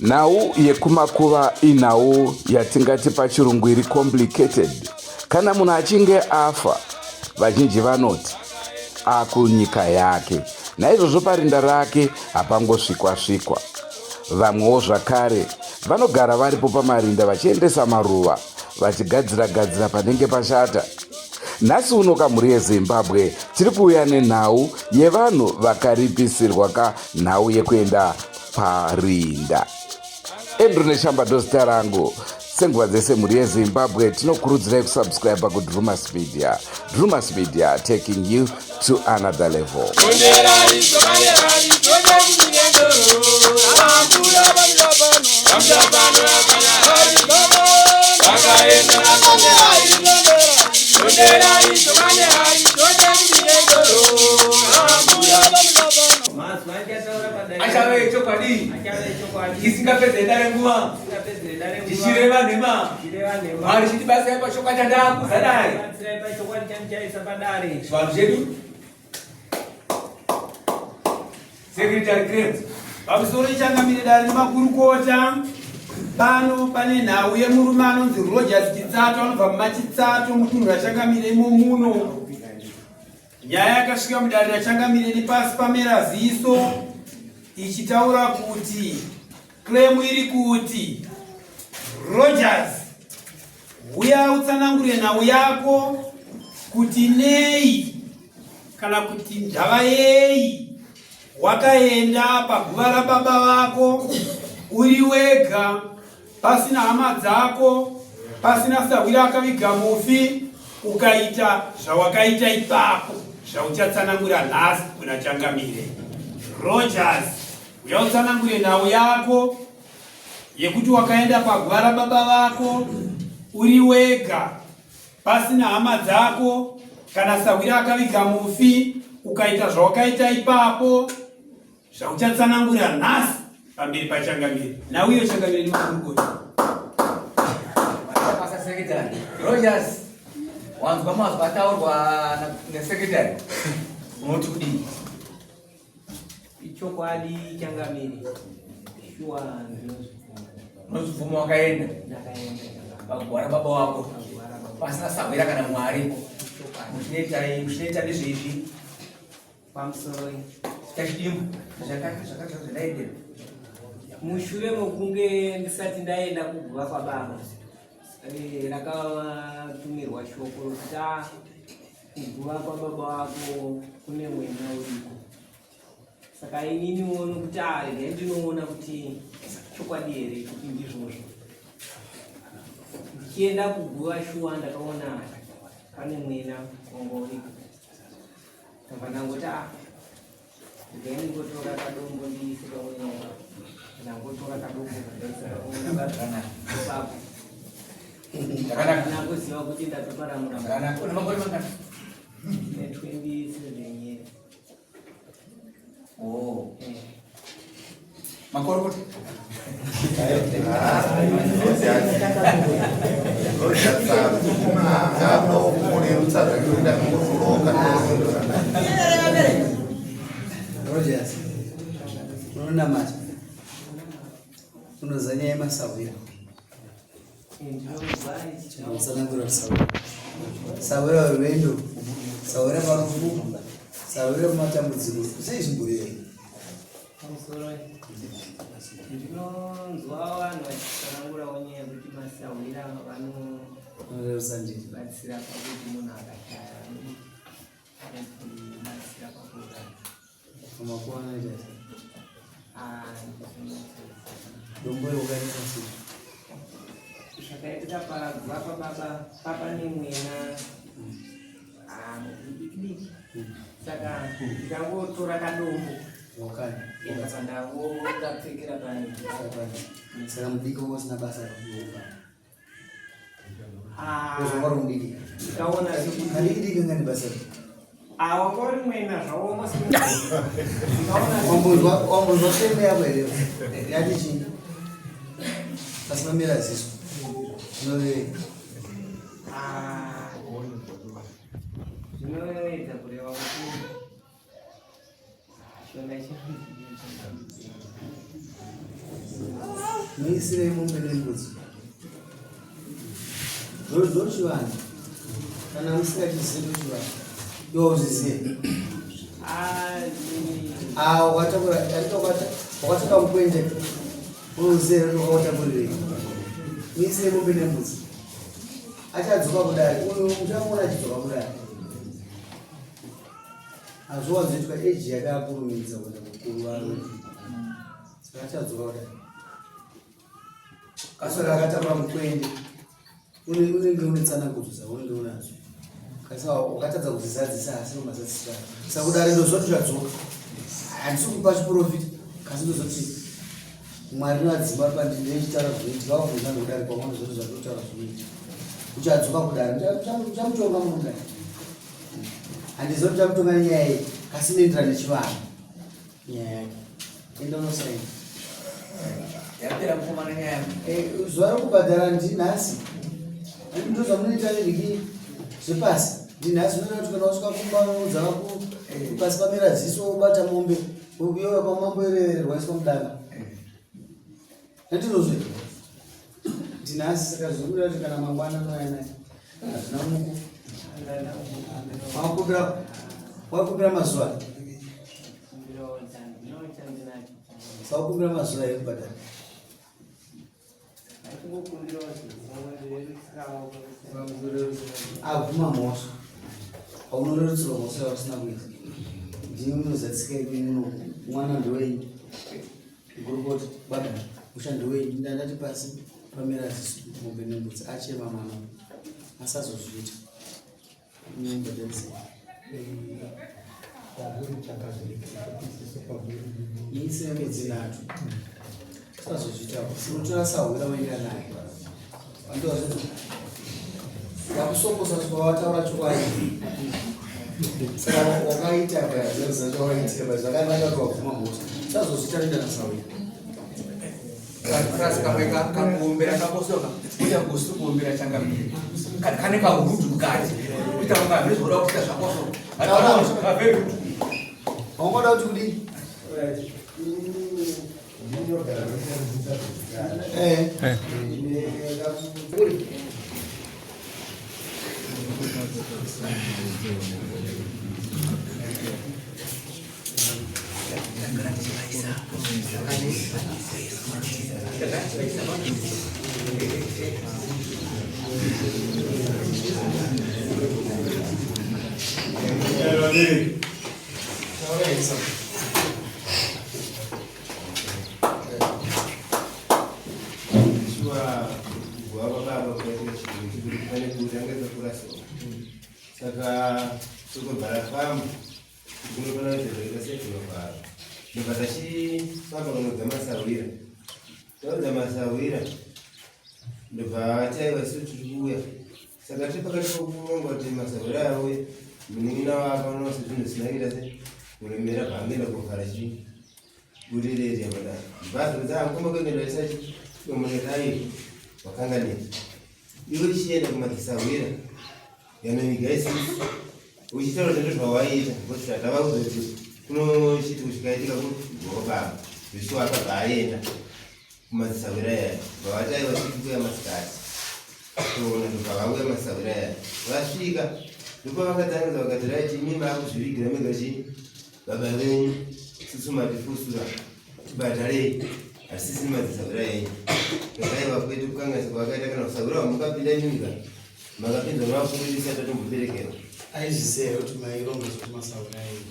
Nhau yekumakuva inhau yatingati pachirungu iri complicated. Kana munhu achinge afa, vazhinji vanoti akunyika yake, naizvozvo parinda rake hapangosvikwa-svikwa. Vamwewo zvakare vanogara varipo pamarinda vachiendesa maruva, vachigadzira-gadzira panenge pashata. Nhasi uno kamhuri yeZimbabwe tiri kuuya nenhau yevanhu vakaripisirwa kanhau yekuenda parinda. Endro neshambado zita rangu. Senguva dzese mhuri yeZimbabwe tinokurudzirai kusubscribe kuDrumas Media. Drumas Media, taking you to another level. Pamusoro changamire dare nemakurukota pano pane nhau yemurume anonzi Rogers Chitsato anobva mumaChitsato mutunhu rachangamire imomuno. Nyaya yakasvika mudare rachangamire nepasi pamera ziso ichitaura kuti claim iri kuti Rogers, uya utsanangure nhau yako kuti nei kana kuti ndava yei wakaenda paguva rababa vako uri wega, pasina hama dzako, pasina sawira akaviga mufi, ukaita zvawakaita ipapo zvauchatsanangura nhasi kuna Changamire. Rogers, uya utsanangure nhau yako yekuti wakaenda paguva rababa vako uri wega, pasina hama dzako kana sawira akaviga mufi, ukaita zvawakaita ipapo zvauchatsanangura nhasi pamberi paChangamire. Nhau iyo Changamire nemakurukota. Masa sekretari Rogers, wanzwa mazwi ataurwa nesekretari, unoti kudini? Ichokwadi Changamire. Shuwa unozvibvuma wakaenda paguva rababa wako pasina sawira kana mwari. Muchinoita nezveizvi pamusoro tachidimba zvakaita mushure mokunge ndisati ndaenda kuguva kwababa, rakatumirwa shoko rokuti kuguva kwababa wako kune mwena uriko. Saka ininiwo nokuti regai ndinoona kuti chokwadi here kuti ndizvozvo. Ndichienda kuguva shuwa ndakaona pane mwena wanga uriko. Ndabva ndangoti regai ndingotora kadombo ndiise pamwena wako. Ndangotora kadombo ndaisa papo. Ndakuziva kuti ndatopara muna 27 years. Oh, makoro kuti Rogers, unoona mati unozanya yemasawira chinotsanangura sawira rwendo, sawira marufu, sawira matambudziko sei zvimbuyei ndinonzwa vanhu vachitsanangurawo nyaya kuti masawira vanobatsira pakuti munhu akashaya anobatsira pakurarama. amakuwana dombo yokugaisa sei zvakaitika paguva pababa papane mwena mudikidiki. Saka ndikangotora kadombo wakani Pasandango ndapfekera pani. saka mudiki usina basa rakuoka Ah, uzongwari mudiki ndikaona sekuti adiki ngani basa wakori mwena zvawo mose. Ndikaona wambozwa feme yako here yati chii pasina mira ziso zvinoreveka zvinoita kureva kuti shona muisirei mombe nembudzi ndochivana kana musingachizivi ndochivana yozvizive wakatoka mukwende unozive ndokautakurirei muisirei mombe nembudzi achadzoka kudari uchamuona achidzoka kudari azviwazoitwa eji yakakurumidza kuenda kukuru varo saka achadzoka kudari kasaka akatamba mukwende unenge une tsanangudzo dzaunenge unadzo kasa wakatadza kuzizadzisa asi nomazadzisira saka kudari ndozvoti zvadzoka handisi kupa chiprofita kasi ndozoti mwari nadzimba pandinechitaura zvinoitika wabvunza ndokudari kwamwana zvoti zvatotaura zvinoitika uchadzoka kudari uchamutonga mundari handizoti uchamutonga nyaya iyi kasi inoendera nechivana nyaya yake enda unosaini yapera mukomana nyaya zuva rokubhadhara ndinhasi ndo zvamunoita nevhiki zvepasi ndinhasi unoita kuti kana wasvika kumbaudza vako pasi pamera ziso ubata mombe uyoya pamamboererwa iswa mudanga handinozve ndinhasi saka zvinoita kuti kana mangwana noyanaye hazvina muko wakumbira mazuva saukumbira mazuva ekubhadhara aguma mhosva aunorerutsirwa mhosva yausina kuita ndini unozatsika ikuimuno mwana ndowenyu gurukoti baba usha ndowenyu ndandati pasi pamera ziso mombe nembudzi achema mwana asazozviita iise mwedzi 3 asazozviitako unotora sahura waenda naye andozvino yakusokosa wataura chokwadi saka wakaita zvawaitirwa zvakanaka kuti waguma mhosva sazozvitarinda nasauya kasi kamwe kakuombera kakosoka uchagosi kuombera changamiri kane kahudu mukati kuita unga nezvoda kuita zvakosoka wangoda kuti kudii saka sokubhala kwam kunofana kuti zvakasetinobhala ndobva tachifamba kunodza masawira taudza masawira ndobva taiva su tiri kuuya saka tiri pakati pokuronga kuti masawira auye munin'ina waka unosi zvinhu zvinoita se mulemera bhangenda kugara chi burireri yamada bhazi dzamukomba kuendera isachi domonetayi wakanganira iwe chienda kumadhisawira yanoniga isisi uchitaura zvendo zvawaiita kuti tatava kuzoti kunochiti kuchikaitika kugobaba zvisu akabva aenda kumadzisawira yaya vawatai vachikuya masikati toona ndokavauya masawira yaya vasvika ndipo vakatangidza vakati raiti imi maakuzvivigira mega chii baba venyu sisu matifusura tibhadharei hasisini madzisawira yenyu kakaiva kwedu kukanganisika vakaita kana kusawira wamukapinda nyika makapinza mavafundisa tatomboperekerwa aizviseya kuti maironga zvoti masawira yenyu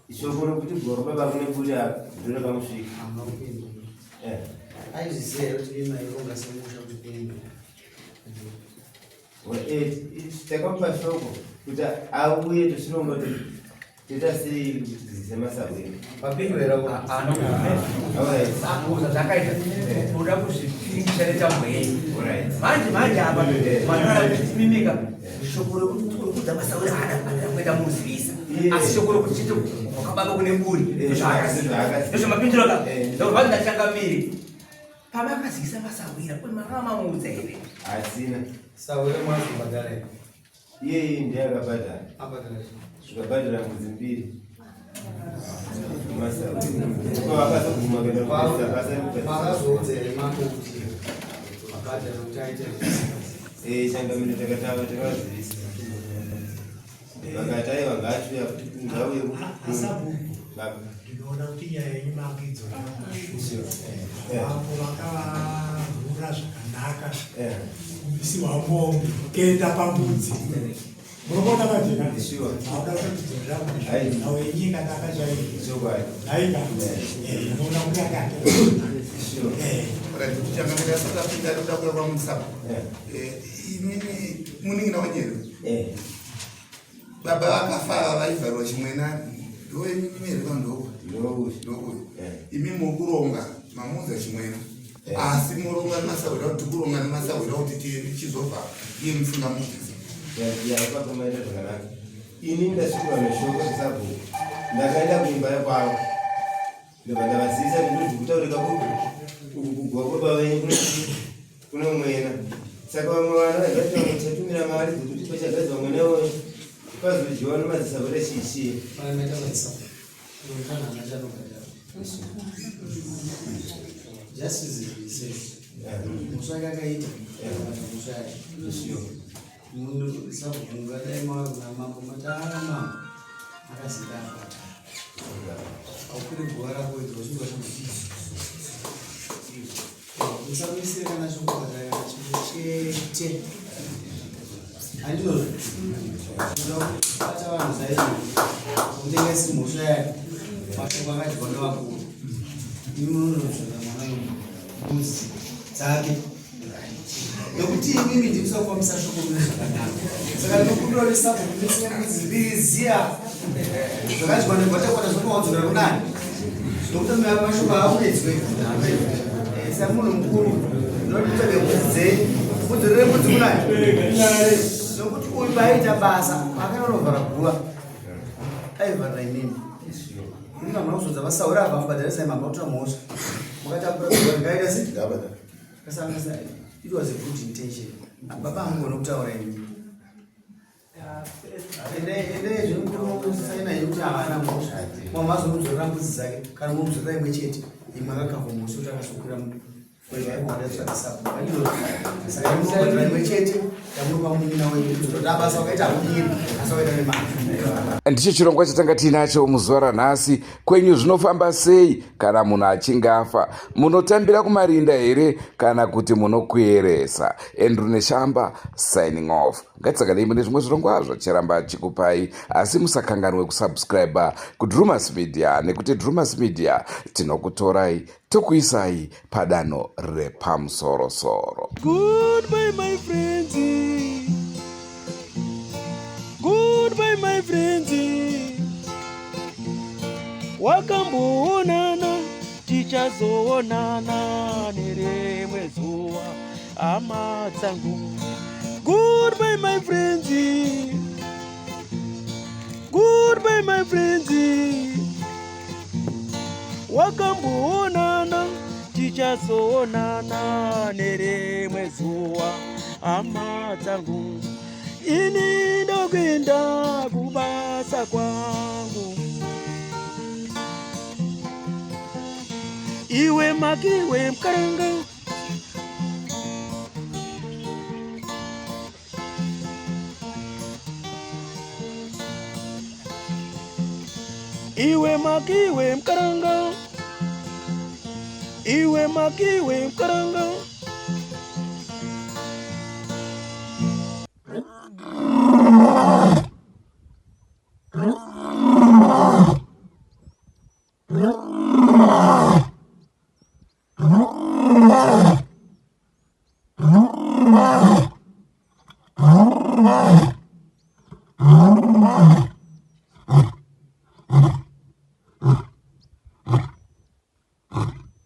ishoko rokuti goro baba kune kuti ndiro kamusvika hamuna kupinda aizviseya kuti imaironga semusha kuti kuenda takamupa shoko kuti auye tochironga kuti Tita sei zisemasawira. Mapindura yako. Akuza zakaita. Uda kuzifikisha leta mwenye. Manje hapa manara kutimimika. Shukuru kuda masawira hada kwenda muzivisa. Asishukuru kuchito wakababa kune mburi. Ndio mapindura ka. Ndio banda changamiri. Pabaka zikisa masawira kwa marama muzele. Asina. Sawira mwanzo badala. Yeye ndiye akabadala. Abadala. Tukabadala muzimbiri. Masawira. Kwa wakati kumagenda kwa Makazodzele mambo kuti mabadala utaite. Changamiro takatawa takazivisa. Vakatai vangatya ndau asabu ndinoona kuti nyaya yenyu makidzo vambo vakavhura zvakanaka mubisi wambo kuenda pambudzi munoona majeka auda kuti nhau yenyika takachaiaiga unoona kuti changamira sakapinda toda kuya kwamusaba imini muningina wanyero baba vakafa vaivharwa chimwena ndoemimereva ndokuyo imi mukuronga mamuudza chimwena asi muronga nemasawira kuti kuronga nemasawira kuti tichizobva iye mufunga mudzizi yapakamaita zvakanaka. Ini ndasvikwa neshoko zisabhuku ndakaenda kuimba yakwavo ndobva ndavazivisa kuti kutaurika kugwa kwebaba venyu kuno mwena. Saka vamwe vana vaitatumira mari dzekuti pachagadzwa mwena woyo pazodyiwa nemadzisabura chiichiye. muswakakaita munhu sabvungadai mambo matarama akazidafata aukuri guva rako idzochingwa usamisire kana chokubhadara chimwe chete handinozvi bata vanhu zaizvo kutengesi mhosva yake mashoko akadyiwa nevakuru imunozvona mwana muzi dzake nokuti imimi ndimusakufambisa shoko mune zvakanaka saka ndokudoresa kumisine mudzi mbiri ziya zvakadyiwa negwatakwata zvakawadzura kunani nokuti mashoko aunedzwe samunhu mukuru noditsage mudzi dzenyu mudzorere mudzi kunani nokuti uyu paaita basa akanonovhara guva aivharira imimi ungamana kuzodza vasaura abva mubhadharisai mamba kutora mhosva mukatapura guva rikaita sei kasangasa it was a good intention baba angona kutaura imimi ende zvinosaina yekuti havana mhosva mamazomudzorera mbudzi dzake kana mumudzorera imwe chete imwe akakavha musi kuti akasokwira ndicho chirongwa chatanga tiinacho muzuva ranhasi. Kwenyu zvinofamba sei kana munhu achinge afa? Munotambira kumarinda here kana kuti munokuyeresa? Andrew Neshamba signing off. Ngatsakanei mune zvimwe zvirongwa zvachiramba chikupai, asi musakanganwe kusubscribe kuDrumas Media, nekuti Drumas Media tinokutorai tokuisai padanho repamusoro-soro. Goodbye my friends, goodbye my friends, wakamboonana tichazoonana nerimwe zuva hama dzangu. Goodbye my friends, goodbye my friends, wakamboonana tichazoonana nerimwe zuva hama dzangu. Ini ndokuenda kubasa kwangu, iwe makiwe mkaranga, iwe makiwe mkaranga, iwe makiwe mkaranga. Huh?